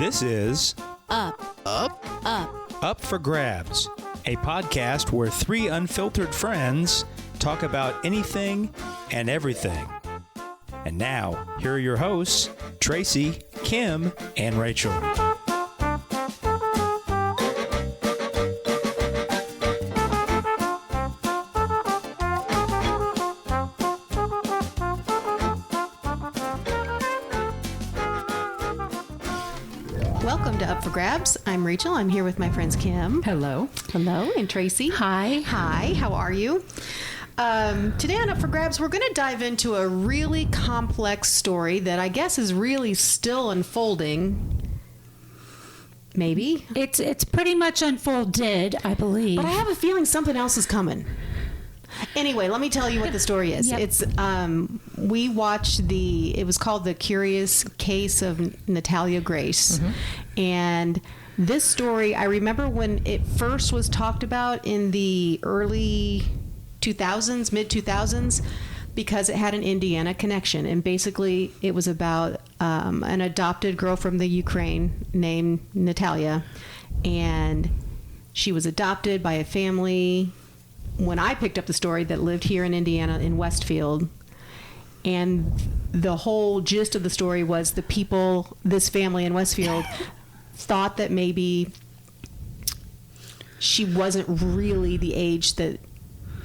This is Up for Grabs, a podcast where three unfiltered friends talk about anything and everything. And now, here are your hosts, Tracy, Kim, and Rachel. Welcome to Up for Grabs. I'm Rachel. I'm here with my friends Kim. Hello. Hello. And Tracy. Hi. Hi. How are you? Today on Up for Grabs, we're going to dive into a really complex story that I guess is really still unfolding. Maybe. It's pretty much unfolded, I believe. But I have a feeling something else is coming. Anyway, let me tell you what the story is. Yep. It's we watched it was called The Curious Case of Natalia Grace. Mm-hmm. And this story, I remember when it first was talked about in the early 2000s, mid 2000s, because it had an Indiana connection. And basically it was about an adopted girl from the Ukraine named Natalia. And she was adopted by a family when I picked up the story that lived here in Indiana in Westfield. And the whole gist of the story was this family in Westfield thought that maybe she wasn't really the age that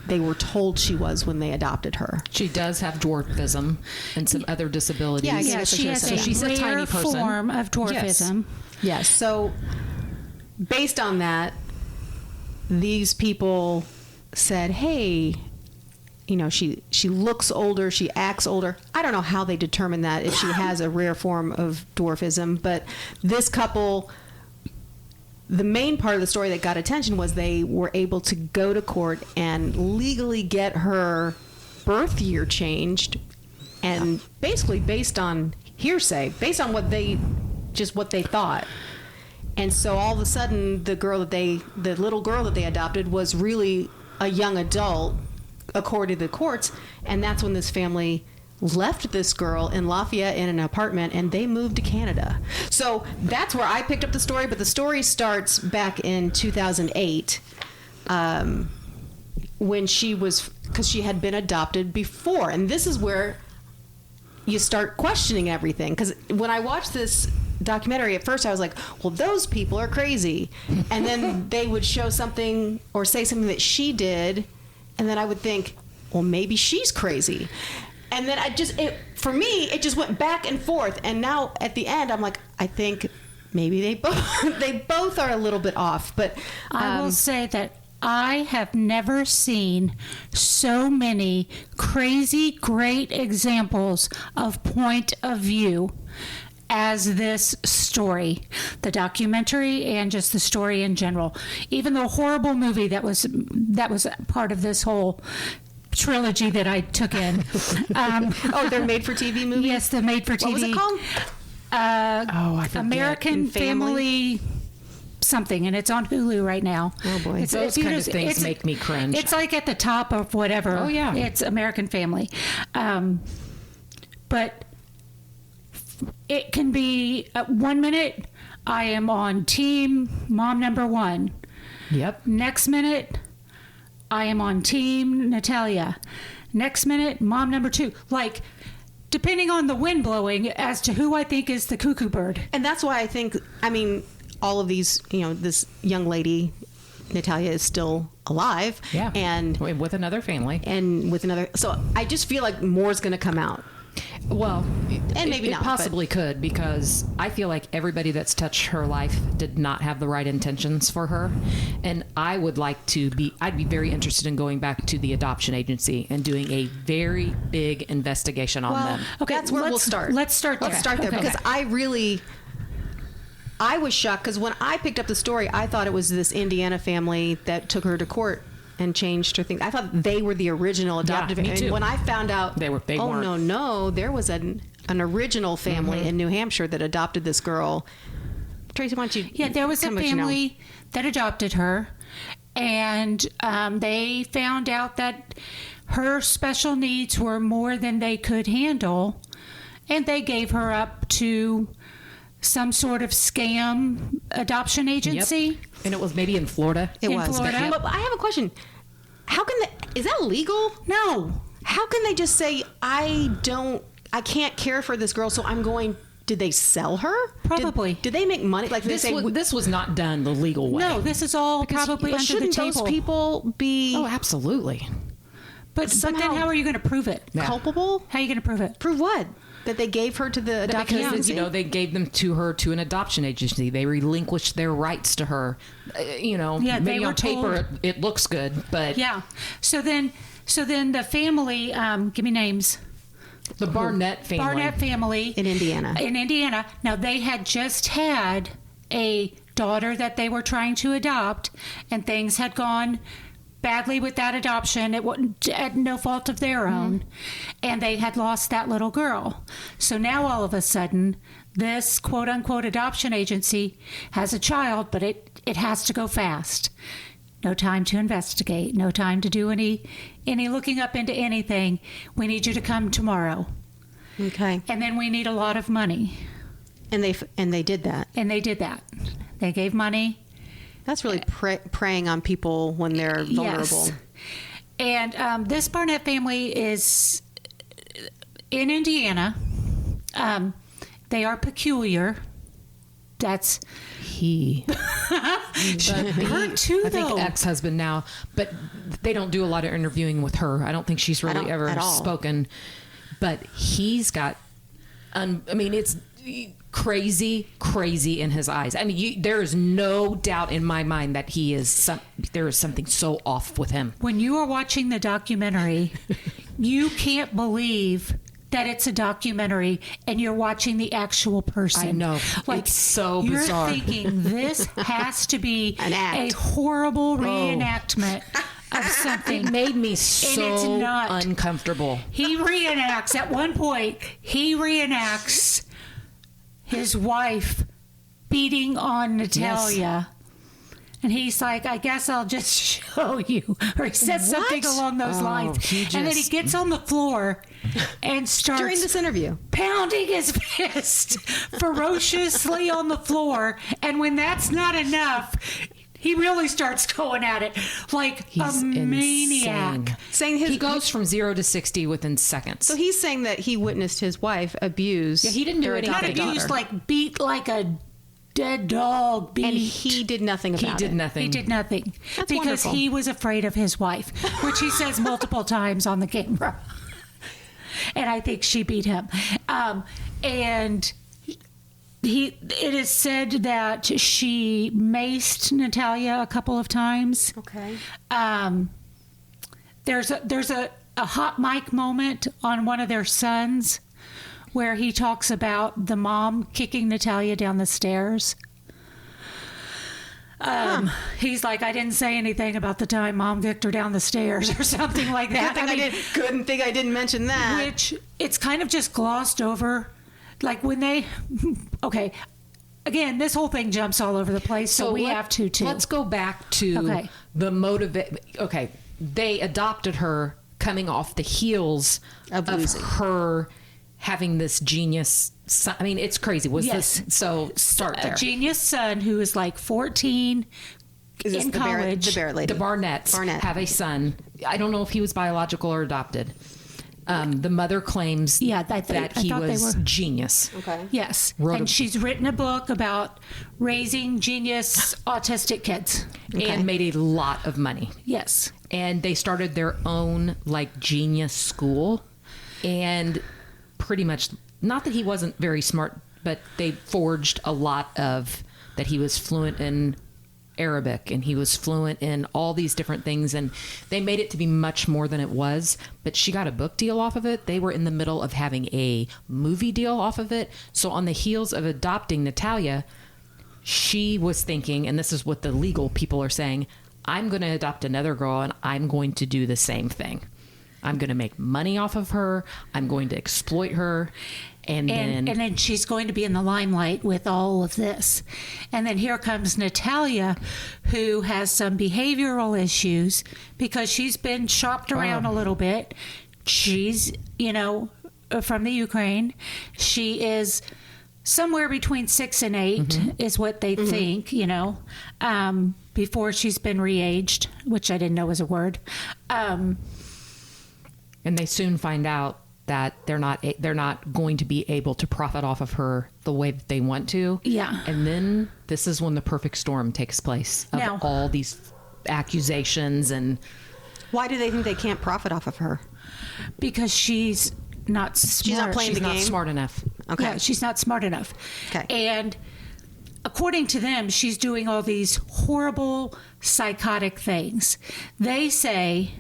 they were told she was when they adopted her. She does have dwarfism and some other disabilities. Yeah, Yeah, she has she's a tiny person. form of dwarfism. Yes. So based on that, these people said, hey, you know, she looks older, she acts older. I don't know how they determine that, if she has a rare form of dwarfism, but this couple, the main part of the story that got attention was they were able to go to court and legally get her birth year changed, and basically based on hearsay, based on what they thought. And so all of a sudden the little girl that they adopted was really a young adult, according to the courts, and that's when this family left this girl in Lafayette in an apartment, and they moved to Canada. So that's where I picked up the story, but the story starts back in 2008, when because she had been adopted before, and this is where you start questioning everything. Because when I watched this documentary, at first I was like, well, those people are crazy. And then they would show something or say something that she did, and then I would think, well, maybe she's crazy. And then for me, it just went back and forth. And now at the end, I'm like, I think maybe they both are a little bit off. But I will say that I have never seen so many crazy, great examples of point of view as this story, the documentary and just the story in general. Even the horrible movie that was part of this whole trilogy that I took in. They're made-for-TV movies? Yes, the made-for-TV. What was it called? I forget. American Family something, and it's on Hulu right now. Oh boy. Those kind of things make me cringe. It's like at the top of whatever. Oh yeah. It's American Family. But it can be 1 minute I am on team mom number one. Yep. Next minute I am on team Natalia. Next minute mom number two. Like, depending on the wind blowing as to who I think is the cuckoo bird. And that's why all of these, this young lady, Natalia, is still alive. Yeah. And with another family. So I just feel like more's going to come out. Well, and maybe it not, possibly could, because I feel like everybody that's touched her life did not have the right intentions for her. And I'd be very interested in going back to the adoption agency and doing a very big investigation on them. Okay, that's where we'll start. Let's start there. Because I was shocked, because when I picked up the story, I thought it was this Indiana family that took her to court and changed her thing. I thought they were the original adoptive family. And when I found out, they weren't. No, there was an original family in New Hampshire that adopted this girl. Tracy, why don't you? Yeah, there was a family that adopted her, and they found out that her special needs were more than they could handle, and they gave her up to some sort of scam adoption agency. Yep. And it was maybe in Florida. It In was. Florida. But I have a question. How can is that legal? No. How can they just say, I can't care for this girl, so I'm going... Did they sell her? Probably. Did they make money? Like This, they say, this was not done the legal way. No, this is all probably but under the shouldn't table. those people be Oh, absolutely. but somehow- then how are you going to prove it? Yeah. culpable? How are you going to prove it? Prove what? That they gave her to the adoption Because agency? they gave them to her to an adoption agency. They relinquished their rights to her. Yeah, they maybe were on paper told- it looks good, but Yeah. So then the family, give me names. the Barnett family. Barnett family In Indiana. In Indiana. Now they had just had a daughter that they were trying to adopt, and things had gone badly with that adoption. It wasn't at no fault of their own, and they had lost that little girl. So now all of a sudden, this quote unquote adoption agency has a child, but it has to go fast. No time to investigate. No time to do any looking up into anything. We need you to come tomorrow. Okay. And then we need a lot of money. And they did that. And they did that. They gave money. That's really preying on people when they're vulnerable. Yes. And this Barnett family is in Indiana. They are peculiar. That's He. her too, I think though. ex-husband now, but they don't do a lot of interviewing with her. I don't think she's really don't ever at all. spoken. But he's got, it's crazy in his eyes. I mean, there is no doubt in my mind that there is something so off with him. When you are watching the documentary, you can't believe that it's a documentary and you're watching the actual person. I know. It's so bizarre. You're thinking this has to be An act. a horrible reenactment of something. It made me it's so not. uncomfortable. He reenacts, at one point, his wife beating on Natalia. And he's like, I guess I'll just show you. Or he says something along those lines. And then he gets on the floor and starts During this interview. pounding his fist ferociously on the floor. And when that's not enough, he really starts going at it like He's a maniac. insane. Saying He goes from 0 to 60 within seconds. So he's saying that he witnessed his wife abuse. Yeah, he didn't do their anything. Not adopted abused, daughter. like beat like a dead dog. Beat. And he did nothing about it. He did nothing. He did nothing That's because wonderful. he was afraid of his wife, which he says multiple times on the camera. And I think she beat him. And it is said that she maced Natalia a couple of times. Okay. There's a hot mic moment on one of their sons where he talks about the mom kicking Natalia down the stairs. He's like, I didn't say anything about the time mom kicked her down the stairs or something like that. Couldn't think I didn't mention that. Which it's kind of just glossed over. Like when they, okay, again, this whole thing jumps all over the place, so we have to too. Let's go back to the motive. Okay, they adopted her coming off the heels Of losing. her having this genius son. I mean, it's crazy. Yes. Start there. A genius son who is like 14 Is this in the college. The Barrett lady? The Barnetts Barnett. have a son. I don't know if he was biological or adopted. The mother claims Yeah, I that he thought they was were. genius. Okay. Yes, Wrote and a- she's written a book about raising genius autistic kids. And made a lot of money. Yes. And they started their own like genius school, and pretty much, not that he wasn't very smart, but they forged a lot of that. He was fluent in Arabic and he was fluent in all these different things, and they made it to be much more than it was. But she got a book deal off of it. They were in the middle of having a movie deal off of it. So on the heels of adopting Natalia, she was thinking, and this is what the legal people are saying, I'm going to adopt another girl and I'm going to do the same thing. I'm going to make money off of her. I'm going to exploit her. And then she's going to be in the limelight with all of this. And then here comes Natalia, who has some behavioral issues because she's been shopped around a little bit. She's, from the Ukraine. She is somewhere between 6 and 8 is what they think, you know, before she's been re-aged, which I didn't know was a word. And they soon find out that they're not going to be able to profit off of her the way that they want to. Yeah. And then this is when the perfect storm takes place of Now- all these accusations. And Why do they think they can't profit off of her? Because she's not smart. She's not playing she's the not game. smart enough. Okay. Yeah, she's not smart enough. Okay. And according to them, she's doing all these horrible psychotic things. They say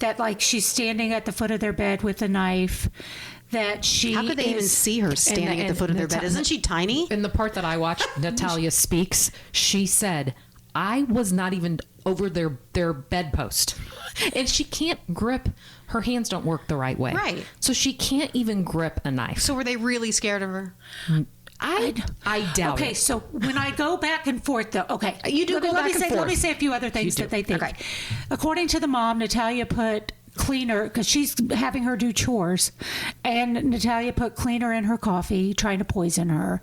that, like, she's standing at the foot of their bed with a knife, that she How could they even see her standing at the foot of their bed? Isn't she tiny? In the part that I watched, Natalia speaks, she said, I was not even over their bedpost. And she can't grip, her hands don't work the right way. Right. So she can't even grip a knife. So were they really scared of her? I doubt it. Okay, so when I go back and forth, though, okay, You do go back and forth. Let me say a few other things You that do. they think. Okay. According to the mom, Natalia put cleaner, because she's having her do chores, and Natalia put cleaner in her coffee, trying to poison her.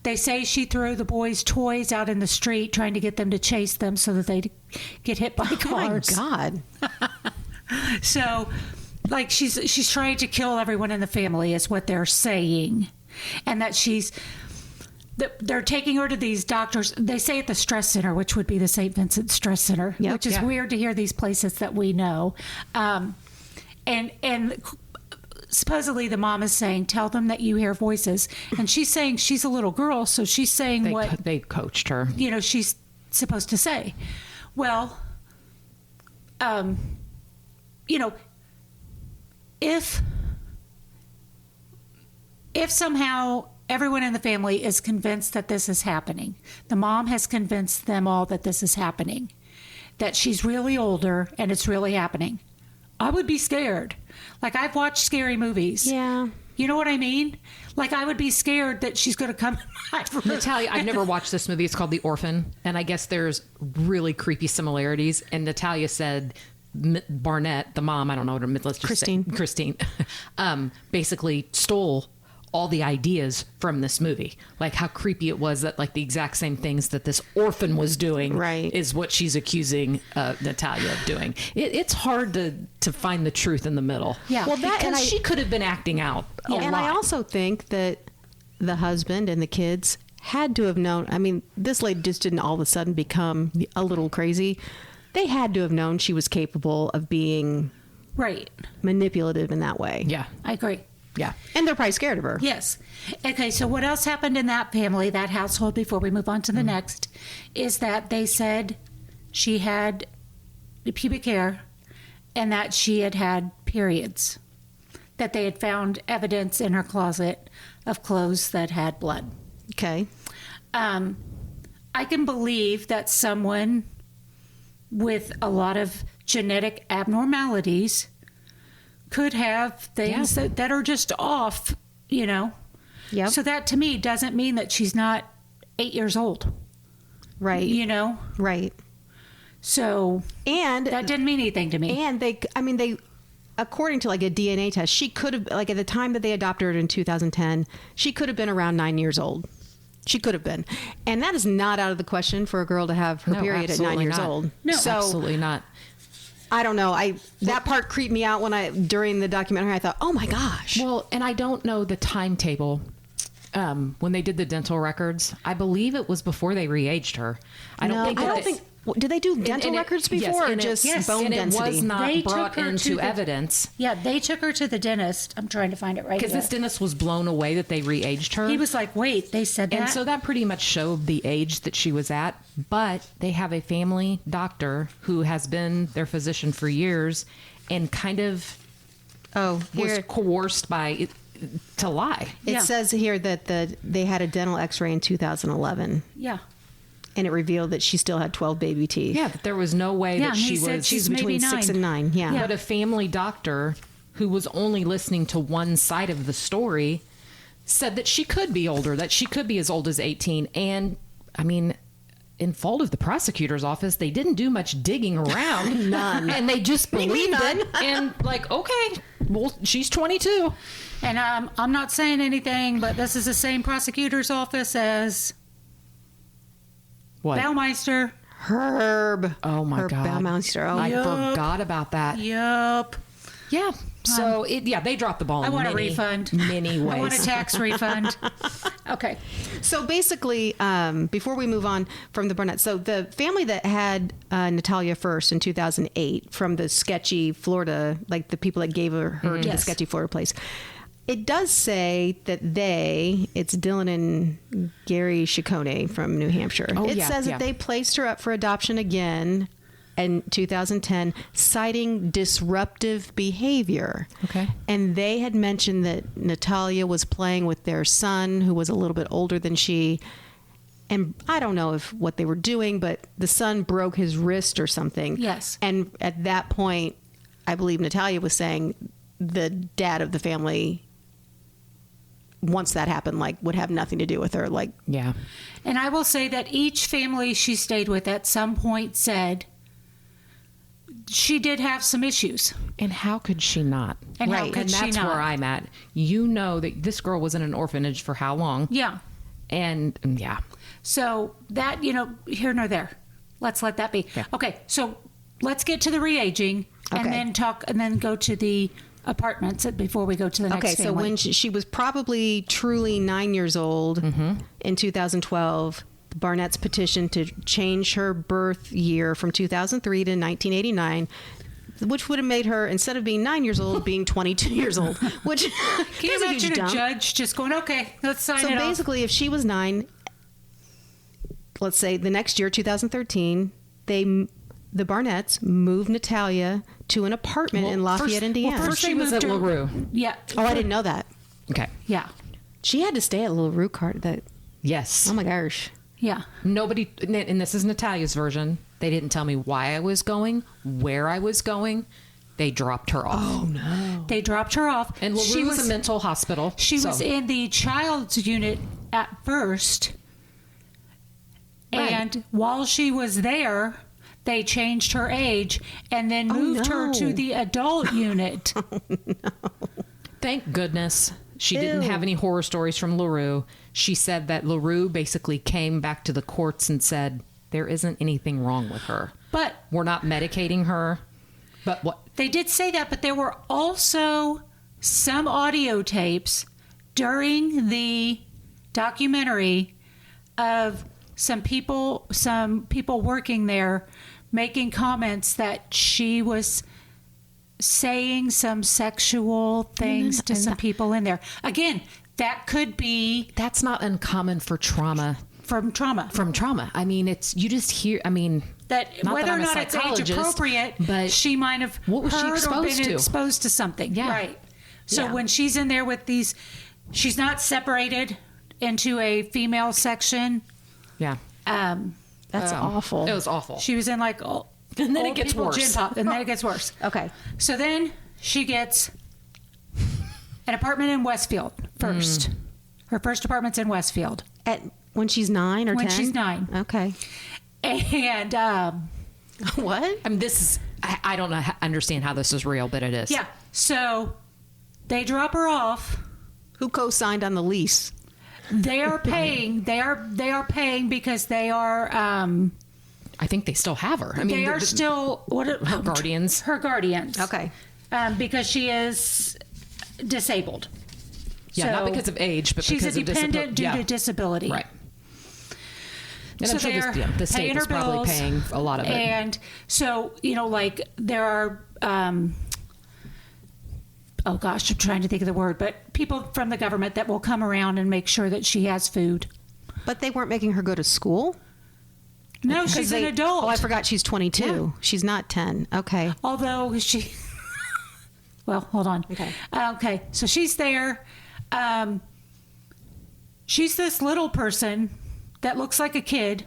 They say she threw the boys' toys out in the street, trying to get them to chase them so that they'd get hit by cars. Oh my God. So, like, she's trying to kill everyone in the family, is what they're saying, and that they're taking her to these doctors. They say at the stress center, which would be the St. Vincent Stress Center, Yep. which is Yeah. weird to hear these places that we know. And supposedly the mom is saying, "Tell them that you hear voices," and she's saying she's a little girl, so she's saying what They coached her. she's supposed to say. Well, if somehow everyone in the family is convinced that this is happening, the mom has convinced them all that this is happening, that she's really older and it's really happening, I would be scared. Like, I've watched scary movies. Yeah. You know what I mean? Like, I would be scared that she's going to come. Natalia, I've never watched this movie. It's called The Orphan, and I guess there's really creepy similarities. And Natalia said Barnett, the mom, I don't know what her, let's just Christine. say Christine, basically stole all the ideas from this movie. Like, how creepy it was that, like, the exact same things that this orphan was doing Right. is what she's accusing Natalia of doing. It's hard to find the truth in the middle. Yeah. Well, Well, because she could have been acting out a And lot. I also think that the husband and the kids had to have known. I mean, this lady just didn't all of a sudden become a little crazy. They had to have known she was capable of being Right. manipulative in that way. Yeah. I agree. Yeah. And they're probably scared of her. Yes. Okay, so what else happened in that family, that household, before we move on to the next, is that they said she had pubic hair and that she had had periods, that they had found evidence in her closet of clothes that had blood. Okay. I can believe that someone with a lot of genetic abnormalities could have things that are just off, Yep. So that, to me, doesn't mean that she's not 8 years old, Right. Right. So And that didn't mean anything to me. And they, according to like a DNA test, she could have, like, at the time that they adopted her in 2010, she could have been around 9 years old. She could have been. And that is not out of the question for a girl to have her No, period at 9 absolutely years not. old. No. So Absolutely not. I don't know. That part creeped me out during the documentary. I thought, oh my gosh. Well, and I don't know the timetable. When they did the dental records, I believe it was before they re-aged her. I don't think. Did they do dental and it- records yes, before, or and it- just yes, bone and density? it was not They brought took her into to the- evidence Yeah, they took her to the dentist. I'm trying to find it right because here. this dentist was blown away that they re-aged her. He was like, wait, they said that? And so that pretty much showed the age that she was at. But they have a family doctor who has been their physician for years and kind of Oh, was here coerced by to lie. it Yeah. says here that they had a dental X-ray in 2011, Yeah. and it revealed that she still had 12 baby teeth. Yeah, that there was no way Yeah, that and she he said was. she's between maybe 6 9. and 9. Yeah. Yeah. But a family doctor who was only listening to one side of the story said that she could be older, that she could be as old as 18. And I mean, in fault of the prosecutor's office, they didn't do much digging around. None. And they just believed none. it. And like, okay, Well, she's 22. And I'm not saying anything, but this is the same prosecutor's office as What? Baumeister. Herb. Oh my Herb God. Baumeister. Oh, I Yup. forgot about that. Yup. Yeah. So they dropped the ball. I in want a many, refund. Many ways. I want a tax refund. Okay. So basically, before we move on from the Barnett, so the family that had Natalia first in 2008 from the sketchy Florida, like the people that gave her to the Yes. sketchy Florida place, it does say that it's Dylan and Gary Ciccone from New Hampshire. It says that they placed her up for adoption again in 2010, citing disruptive behavior. Okay. And they had mentioned that Natalia was playing with their son, who was a little bit older than she. And I don't know what they were doing, but the son broke his wrist or something. Yes. And at that point, I believe Natalia was saying the dad of the family, once that happened, like, would have nothing to do with her. Like, Yeah. And I will say that each family she stayed with at some point said she did have some issues. And how could she not? And how Right. could And she that's not? where I'm at. You know that this girl was in an orphanage for how long? Yeah. And yeah. So that, here nor there. Let's let that be. Yeah. Okay. So let's get to the re-aging Okay. and then go to the apartments before we go to the next okay, so family. when she was probably truly 9 years old in 2012, the Barnetts petitioned to change her birth year from 2003 to 1989, which would have made her, instead of being 9 years old, being 22 years old. Which Can you is a imagine huge a jump. judge just going, okay, let's sign So it off. basically, if she was 9, let's say the next year, 2013, the Barnetts moved Natalia to an apartment in Lafayette, Indiana. first She they was moved at her- LaRue. Yeah. Oh, I didn't know that. Okay. Yeah. She had to stay at Little Root Cart. Yes. Oh my gosh. Yeah. Nobody, and this is Natalia's version. They didn't tell me why I was going, where I was going. They dropped her off. Oh, no. They dropped her off. And LaRue was a mental hospital. She so- was in the child's unit at first. Right. And while she was there, they changed her age and then moved her no. to the adult unit. Thank goodness she didn't Ew. have any horror stories from LaRue. She said that LaRue basically came back to the courts and said, there isn't anything wrong with her. But We're not medicating her. But what? they did say that, but there were also some audio tapes during the documentary of some people working there making comments that she was saying some sexual things to some people in there. Again, that could be That's not uncommon for trauma. from trauma. From trauma. I mean, you just hear, I mean, That not whether that or I'm a not it's age psychologist, appropriate, but she might have what was she heard or exposed been to? exposed to something. Yeah. Right. So Yeah. when she's in there with these, she's not separated into a female section. yeah. That's awful. It was awful. She was in like And then it old gets people worse. gym pop, and then it gets worse. Okay. So then she gets an apartment in Westfield first. Her first apartment's in Westfield. When she's 9 or 10? When she's 9. Okay. And What? I mean, this is, I don't understand how this is real, but it is. yeah, so they drop her off. Who co-signed on the lease? They are paying. They are paying because they are. I think they still have her. I mean, They are still her guardians. Her guardians. Okay. Because she is disabled. Yeah, So not because of age, but she's because a of dependent due yeah. to disability. Right. And So I'm sure they're the state paying is her probably bills, paying a lot of it. And so, like there are, oh gosh, I'm trying to think of the word, but people from the government that will come around and make sure that she has food. But they weren't making her go to school? No, she's an adult. Oh, I forgot she's 22. Yeah. She's not 10. Okay. Although she, well, hold on. Okay. Okay. So she's there. She's this little person that looks like a kid.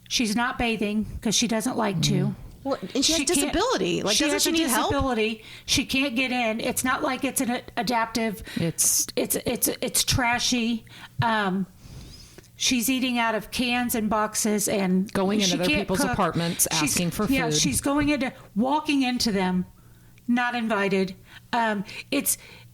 She's not bathing because she doesn't like to. Well, and she has can't- disability. Like, she doesn't has she a need help? disability. She can't get in. It's not like it's an adaptive. It's trashy. She's eating out of cans and boxes and Going in she other can't people's cook. apartments, She's- asking for Yeah, food. she's walking into them Not invited.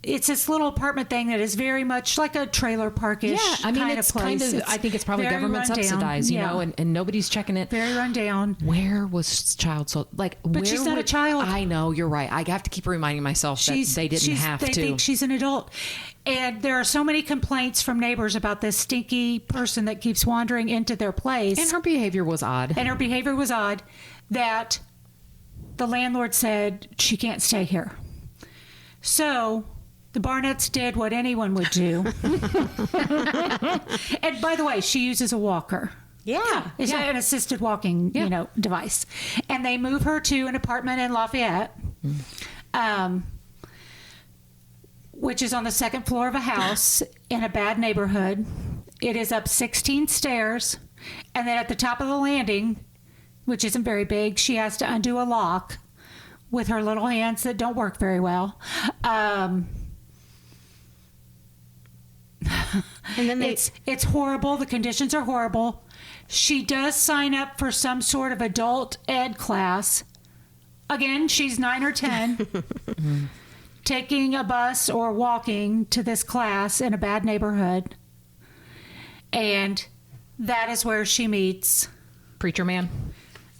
It's this little apartment thing that is very much like a trailer parkish Yeah, I mean, kind it's of place. kind of. I think it's probably very government run down. subsidized, you Yeah. know, and nobody's checking it. Very run down. Where was child so like? But she's not a child. I know, you're right. I have to keep reminding myself that they didn't have they to. think she's an adult. And there are so many complaints from neighbors about this stinky person that keeps wandering into their place. And her behavior was odd. And her behavior was odd, that the landlord said she can't stay here. So the Barnetts did what anyone would do. And by the way, she uses a walker. Yeah. It's an assisted walking, device. And they move her to an apartment in Lafayette, which is on the second floor of a house in a bad neighborhood. It is up 16 stairs. And then at the top of the landing, which isn't very big, she has to undo a lock with her little hands that don't work very well. And then It's horrible. The conditions are horrible. She does sign up for some sort of adult ed class. Again, she's 9 or 10, taking a bus or walking to this class in a bad neighborhood. And that is where she meets, Preacher man.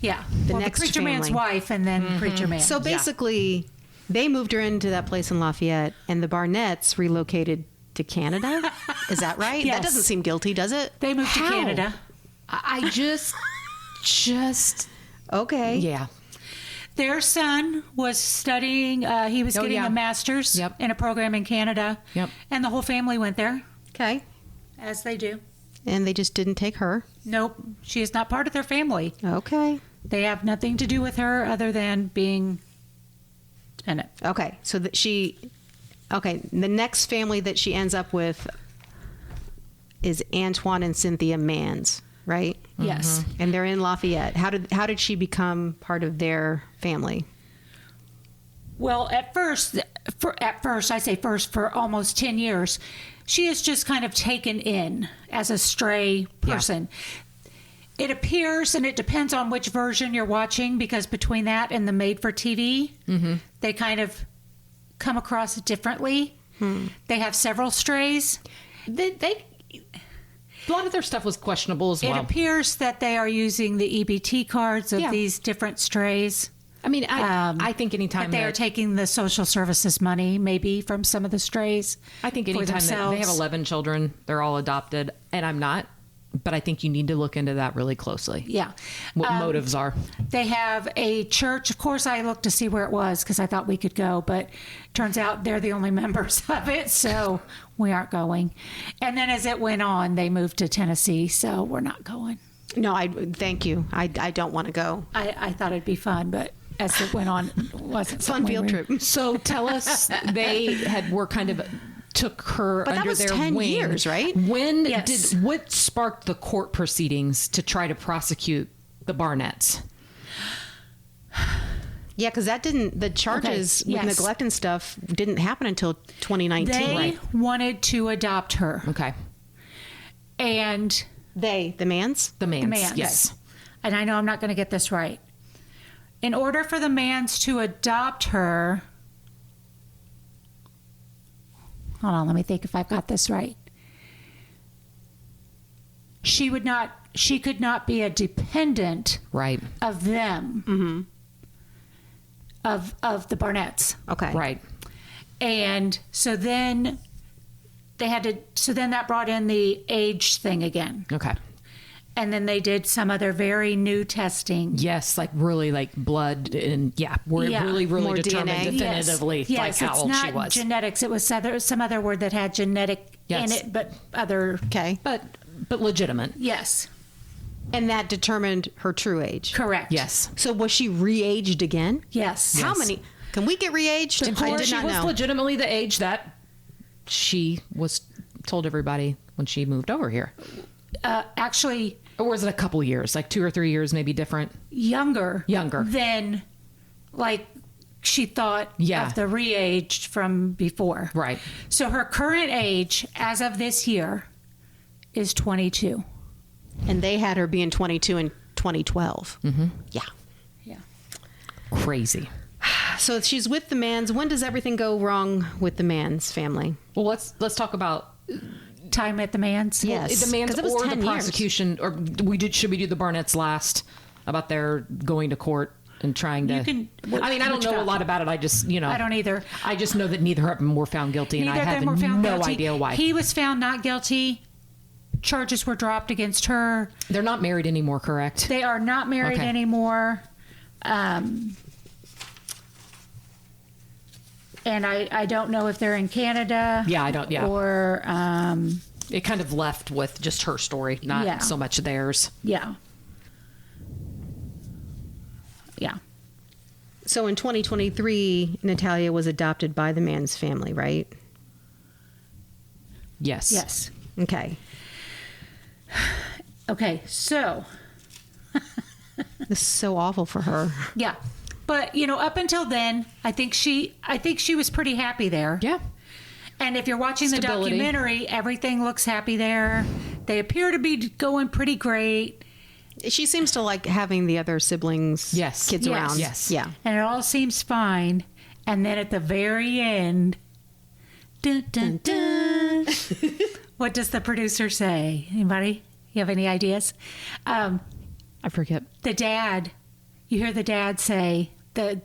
the next preacher man's family. wife, and then preacher man. So basically, they moved her into that place in Lafayette, and the Barnetts relocated to Canada. Is that right? Yes. That doesn't seem guilty, does it? they moved to How? Canada. I just Okay. yeah. Their son was studying. He was getting yeah. a master's Yep. in a program in Canada. Yep. And the whole family went there, Okay. as they do. And they just didn't take her. Nope, she is not part of their family. Okay. They have nothing to do with her other than being dependent. Okay. So that okay, the next family that she ends up with is Antoine and Cynthia Manns, right? Yes. And they're in Lafayette. How did she become part of their family? Well, at first, for almost 10 years, she is just kind of taken in as a stray person. It appears, and it depends on which version you're watching, because between that and the made for TV, they kind of come across differently. They have several strays. They a lot of their stuff was questionable as It well. appears that they are using the EBT cards of Yeah. these different strays. I mean, I think anytime That they are taking the social services money, maybe from some of the strays. I think for anytime that they have themselves. 11 children, they're all adopted, and I'm not, but I think you need to look into that really closely. Yeah. What motives are. They have a church. Of course, I looked to see where it was because I thought we could go, but turns out they're the only members of it, so we aren't going. And then as it went on, they moved to Tennessee, so we're not going. No, thank you. I don't want to go. I thought it'd be fun, but as it went on, it wasn't Fun something we field were- trip. So tell us, were kind of took her But that under was their 10 wing. years, right? When Yes. what sparked the court proceedings to try to prosecute the Barnetts? Yeah, because the charges Okay, with yes. neglect and stuff didn't happen until 2019. They wanted to adopt her. Okay, And The Manns? the Manns. the Manns. Yes. And I know I'm not going to get this right. In order for the Manns to adopt her, hold on, let me think if I've got this right. She could not be a dependent Right. of them, of the Barnetts. Okay. Right. And so then that brought in the age thing again. Okay. And then they did some other very new testing. Yes, like really like blood and we're Yeah. really More determined DNA. definitively like Yes, how it's old not she was. genetics. It was some other word that had genetic Yes. in it, but other. Okay. but legitimate. Yes, And that determined her true age. correct. Yes. So was she re-aged again? Yes. How many? Can we get re-aged? I Or did she not was know. legitimately the age that she was told everybody when she moved over here. Actually, Or was it a couple years, like 2 or 3 years, maybe different? younger. Younger. Than, like, she thought Yeah. of the re-aged from before. Right. So her current age, as of this year, is 22. And they had her being 22 in 2012. Mm-hmm. Yeah. Yeah. Crazy. So she's with the Manns. When does everything go wrong with the Manns family? Well, let's talk about Time at the Manns. Yes. the Manns 'Cause it was or 10 the years. prosecution, or should we do the Barnetts last about their going to court and trying to? You can- I mean, I don't which know guy? a lot about it. I just, I don't either. I just know that neither of them were found guilty, and Neither I of have them were found no guilty. idea why. He was found not guilty. Charges were dropped against her. They're not married anymore, correct? They are not married Okay. anymore. And I don't know if they're in Canada. Yeah, I don't- yeah. Or, It kind of left with just her story, not Yeah. so much theirs. yeah. Yeah. So in 2023, Natalia was adopted by the Manns family, right? Yes. Yes. Okay. Okay. So, This is so awful for her. yeah. But, up until then, I think she was pretty happy there. Yeah. And if you're watching the Stability. documentary, everything looks happy there. They appear to be going pretty great. She seems to like having the other siblings, Yes. kids Yes. around. Yes. Yeah. And it all seems fine. And then at the very end, dun, dun, dun, what does the producer say? Anybody? You have any ideas? I forget. The dad, you hear the dad say, the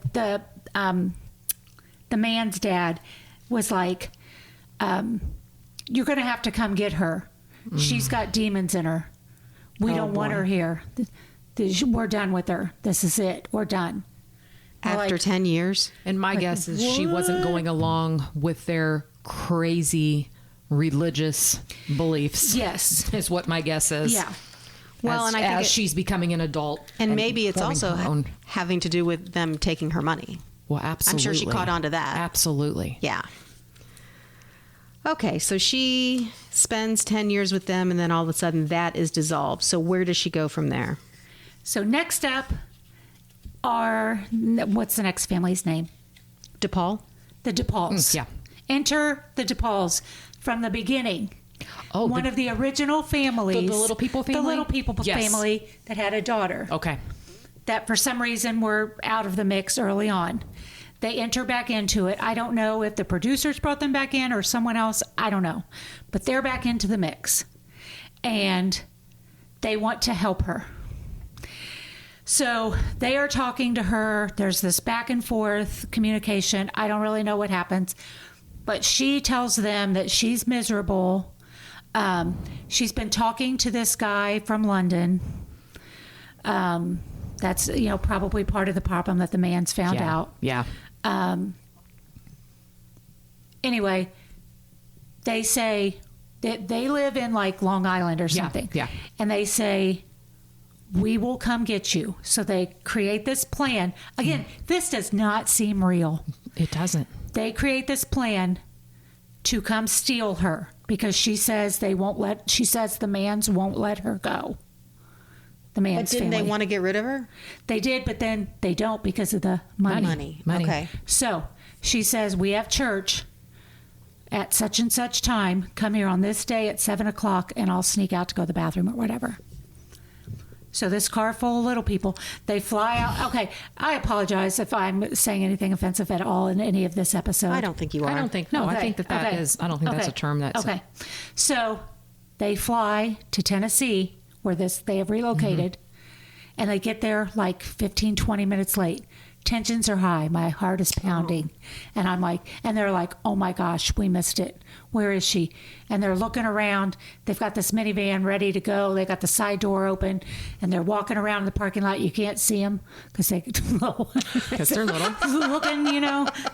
man's dad was like, you're going to have to come get her. She's got demons in her. We Oh, don't want boy. her here. We're done with her. This is it. We're done. We're After like, 10 years. And my guess is she wasn't what? going along with their crazy religious beliefs. Yes. Is what my guess is. Yeah. Well, as, and I think as she's becoming an adult, and maybe it's forming also her own. having to do with them taking her money. Well, absolutely. I'm sure she caught on to that. Absolutely. Yeah. Okay, so she spends 10 years with them, and then all of a sudden that is dissolved. So where does she go from there? So next up are, what's the next family's name? DePaul? The DePauls. Yeah. Enter the DePauls from the beginning. Oh, One of the original families. The Little People family? The Little People Yes. family that had a daughter. Okay. That for some reason were out of the mix early on. They enter back into it. I don't know if the producers brought them back in or someone else. I don't know. But they're back into the mix. And they want to help her. So they are talking to her. There's this back and forth communication. I don't really know what happens. But she tells them that she's miserable. She's been talking to this guy from London. That's, probably part of the problem that the Manns found Yeah. out. Yeah. Anyway, they say that they live in like Long Island or something. yeah. And they say, we will come get you. So they create this plan. Again, this does not seem real. It doesn't. They create this plan to come steal her because she says the Manns won't let her go. The Manns But didn't family. they want to get rid of her? They did, but then they don't because of the money. Money. Okay. So she says, we have church at such and such time. Come here on this day at 7:00 and I'll sneak out to go to the bathroom or whatever. So this car full of little people, they fly out. Okay, I apologize if I'm saying anything offensive at all in any of this episode. I don't think you are. I don't think. No, I Okay, think that okay, is. I don't think that's a okay, term that's. okay. So they fly to Tennessee where they have relocated, and they get there like 15, 20 minutes late. Tensions are high. My heart is pounding. And I'm like, and they're like, oh my gosh, we missed it. Where is she? And they're looking around. They've got this minivan ready to go. They got the side door open and they're walking around in the parking lot. You can't see them because they're little. looking,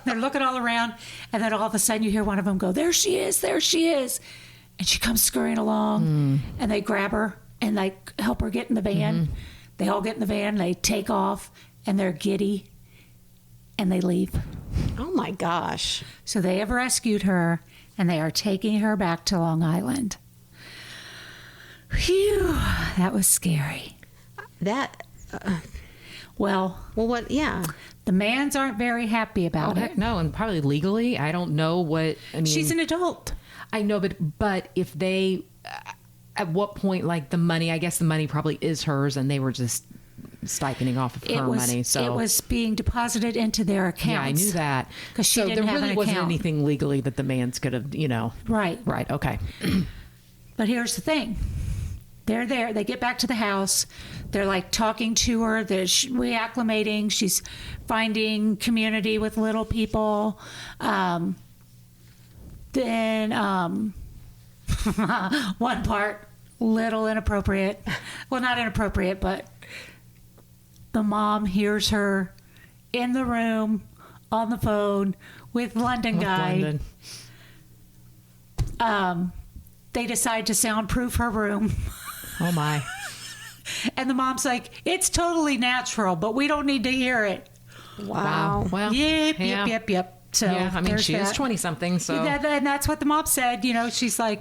they're looking all around. And then all of a sudden you hear one of them go, there she is, there she is. And she comes scurrying along and they grab her and they help her get in the van. They all get in the van, they take off and they're giddy. And they leave. Oh my gosh. So they have rescued her and they are taking her back to Long Island. Phew, that was scary. That, Well, what, yeah. the Manns aren't very happy Oh about heck it. no, and probably legally, I don't know what. I mean, She's an adult. I know, but if they, at what point, like the money? I guess the money probably is hers, and they were just stipending off of her money. So it was being deposited into their accounts. Yeah, I knew that. Because she so didn't there have really an wasn't account. anything legally that the Manns could have, Right. Right. Okay. But here's the thing. They're there. They get back to the house. They're like talking to her. They're reacclimating. She's finding community with little people. Then one part, little inappropriate. Well, not inappropriate, but the mom hears her in the room on the phone with London guy. They decide to soundproof her room. Oh my. And the mom's like, it's totally natural, but we don't need to hear it. Wow. Well, Yep. So yeah, I mean, there's she is that. 20-something, so. And that's what the mom said. She's like,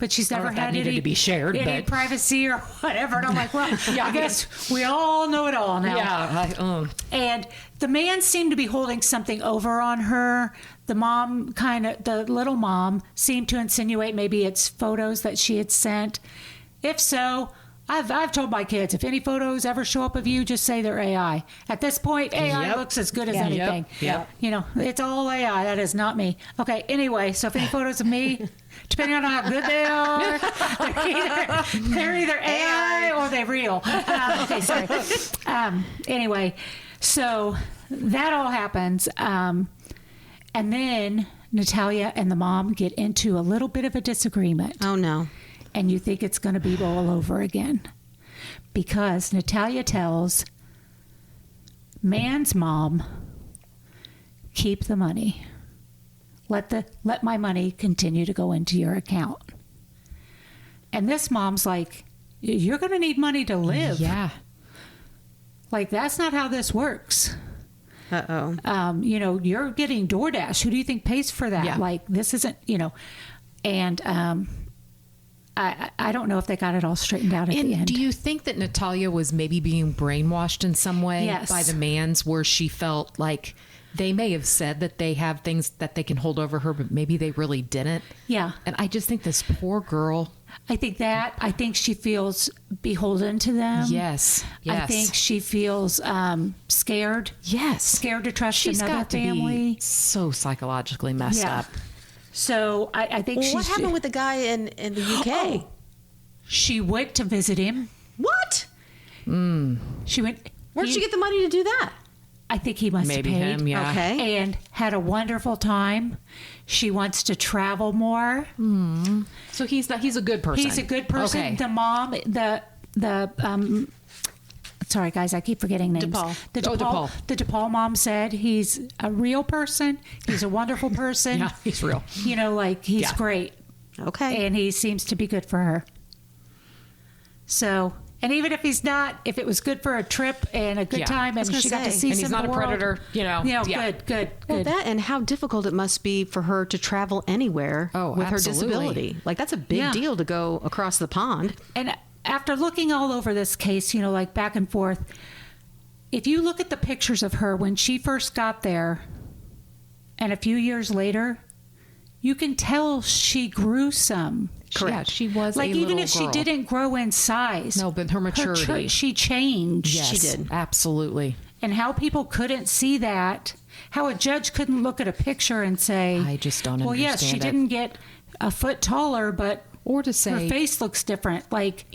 but she's never if that had needed any, to be shared, any but- privacy or whatever. And I'm like, well, Yeah, I guess we all know it all now. Yeah. And the man seemed to be holding something over on her. The mom the little mom seemed to insinuate maybe it's photos that she had sent. If so, I've told my kids, if any photos ever show up of you, just say they're AI. At this point, AI Yep. looks as good as Yep. anything. Yep. It's all AI. That is not me. Okay, anyway, so if any photos of me, depending on how good they are, they're either AI or they're real. Okay, sorry. Anyway, so that all happens. And then Natalia and the mom get into a little bit of a disagreement. Oh, no. And you think it's going to be all over again. Because Natalia tells Man's mom, keep the money. Let my money continue to go into your account. And this mom's like, you're going to need money to live. Yeah. Like, that's not how this works. Uh-oh. You're getting DoorDash. Who do you think pays for that? Yeah. Like, this isn't, and I don't know if they got it all straightened out at the And end. do you think that Natalia was maybe being brainwashed in some way Yes. by the Manns, where she felt like they may have said that they have things that they can hold over her, but maybe they really didn't? Yeah. And I just think this poor girl. I think she feels beholden to them. Yes. I think she feels scared. Yes. Scared to trust She's another got to family. be so psychologically messed Yeah. up. So I think Well, what happened with the guy in the UK? She went to visit him. What? She went. Where'd she get the money to do that? I think he must Maybe have paid. him, yeah. Okay. And had a wonderful time. She wants to travel more. So he's a good person. He's a good person. Okay. The mom, sorry guys, I keep forgetting names. DePaul. DePaul. The DePaul mom said he's a real person. He's a wonderful person. Yeah, he's real. He's Yeah. great. Okay. And he seems to be good for her. So, and even if he's not, if it was good for a trip and a good Yeah. time I was and gonna she got to say. see And some he's of not the a world, predator, Yeah. good. Well, that and how difficult it must be for her to travel anywhere Oh, with her absolutely. disability. Like, that's a big Yeah. deal to go across the pond. And after looking all over this case, like back and forth, if you look at the pictures of her when she first got there and a few years later, you can tell she grew some. Correct. Yeah, she was Like, a even little if she girl. didn't grow in size. No, but her maturity. she changed. Yes, She did. Absolutely. And how people couldn't see that, how a judge couldn't look at a picture and say, I just don't well, yes, she understand it. didn't get a foot taller, but Or to her say, face looks different. Like,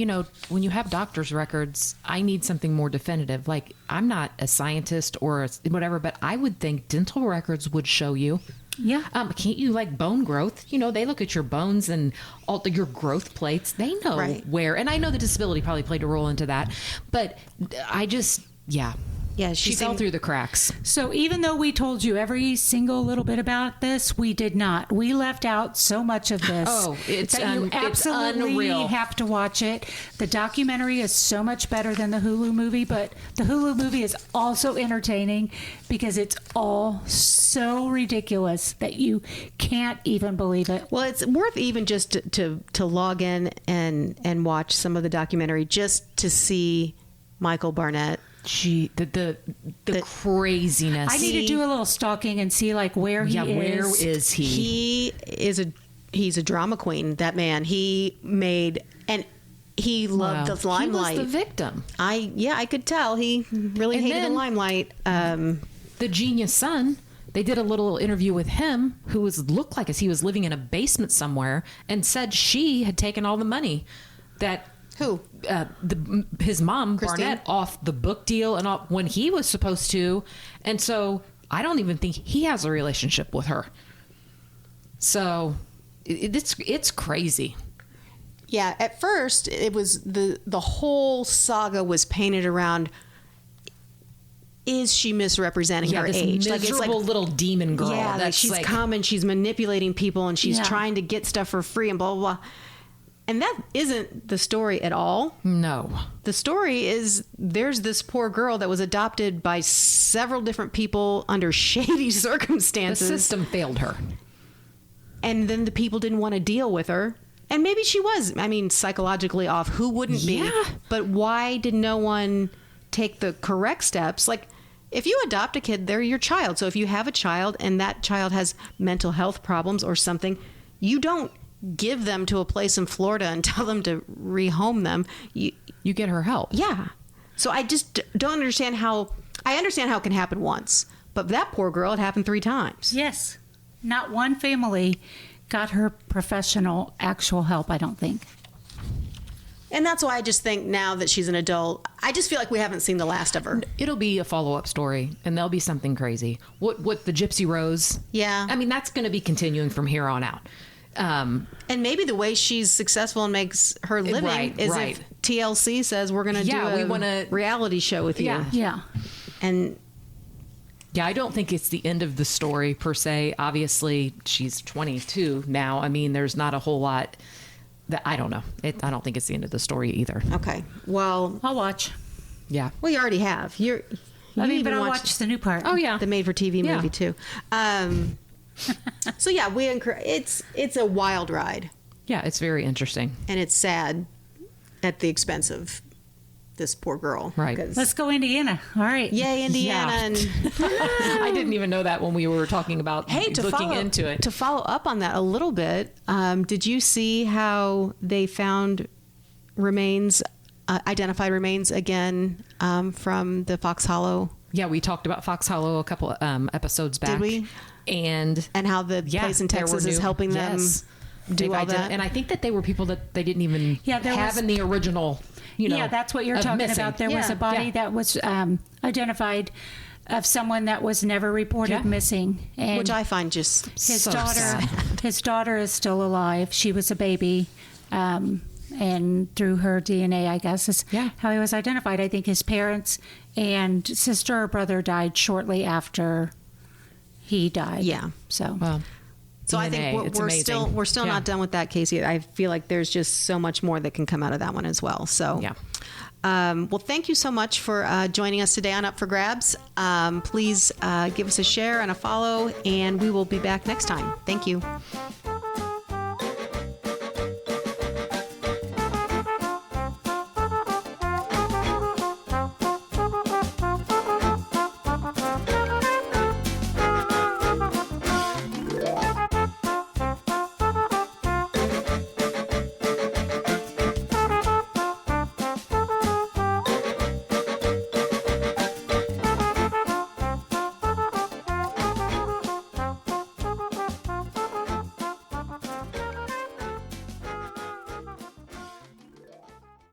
when you have doctor's records, I need something more definitive. Like, I'm not a scientist or whatever, but I would think dental records would show you. yeah. Can't you, like, bone growth? They look at your bones and all your growth plates. They know Right. where. And I know the disability probably played a role into that. But I just, yeah. Yeah, She fell through the cracks. So even though we told you every single little bit about this, we did not. We left out so much of this. Oh, it's that you it's absolutely unreal. have to watch it. The documentary is so much better than the Hulu movie, but the Hulu movie is also entertaining because it's all so ridiculous that you can't even believe it. Well, it's worth even just to log in and watch some of the documentary just to see Michael Barnett. The craziness. I need to do a little stalking and see like where he is. Where is he? He's a drama queen. That man. He made, and he loved the limelight. He was the victim. I could tell he really hated the limelight. The genius son, they did a little interview with him, who looked like as he was living in a basement somewhere, and said she had taken all the money that Who? His mom, Christine? Barnett, off the book deal and all, when he was supposed to. And so I don't even think he has a relationship with her. So it's crazy. Yeah, at first it was the whole saga was painted around, is she misrepresenting her this age? miserable little demon girl. Yeah, that's she's come and she's manipulating people and she's Yeah. trying to get stuff for free and blah, blah, blah. And that isn't the story at all. No. The story is there's this poor girl that was adopted by several different people under shady The circumstances. system failed her. And then the people didn't want to deal with her. And maybe she was, psychologically off. Who wouldn't be? Yeah. But why did no one take the correct steps? Like, if you adopt a kid, they're your child. So if you have a child and that child has mental health problems or something, you don't give them to a place in Florida and tell them to rehome them. You get her help. Yeah. So I just don't understand how. I understand how it can happen once, but that poor girl, it happened 3 times. Yes. Not one family got her professional actual help, I don't think. And that's why I just think now that she's an adult, I just feel like we haven't seen the last of her. It'll be a follow-up story, and there'll be something crazy. What the Gypsy Rose? Yeah. That's going to be continuing from here on out. And maybe the way she's successful and makes her living Right, is right. if TLC says we're going to Yeah, do we a wanna- reality show with you. Yeah. Yeah. And Yeah, I don't think it's the end of the story per se. Obviously, she's 22 now. There's not a whole lot that I don't know. I don't think it's the end of the story either. okay, well, I'll watch. Yeah. you already have. You But even I'll watched watch the new part. Oh yeah. the made-for-TV Yeah. movie too. So yeah, it's a wild ride, Yeah, it's very interesting. and it's sad at the expense of this poor girl. Right. 'Cause- Let's go Indiana. All right. Yay, Indiana! Yeah. And I didn't even know that when we were talking about hey, looking into it. To follow up on that a little bit, did you see how they found remains, identified remains again from the Fox Hollow, Yeah, we talked about Fox Hollow a couple episodes back. Did we? And and how the place in there were Texas is helping them yes, do they've all that? And I think that they were people that they didn't even there have was- in the original, Yeah, that's what you're of talking missing. about. There was Yeah, a body yeah. that was identified of someone that was never reported Yeah. missing. And Which I find just his so daughter sad. his daughter is still alive. She was a baby. And through her DNA, I guess, is Yeah. how he was identified. I think his parents and sister or brother died shortly after he died. Yeah. So Well, So I DNA, think it's we're amazing. still Yeah. not done with that case yet. I feel like there's just so much more that can come out of that one as well. So Yeah. Well, thank you so much for joining us today on Up for Grabs. Please give us a share and a follow, and we will be back next time. Thank you.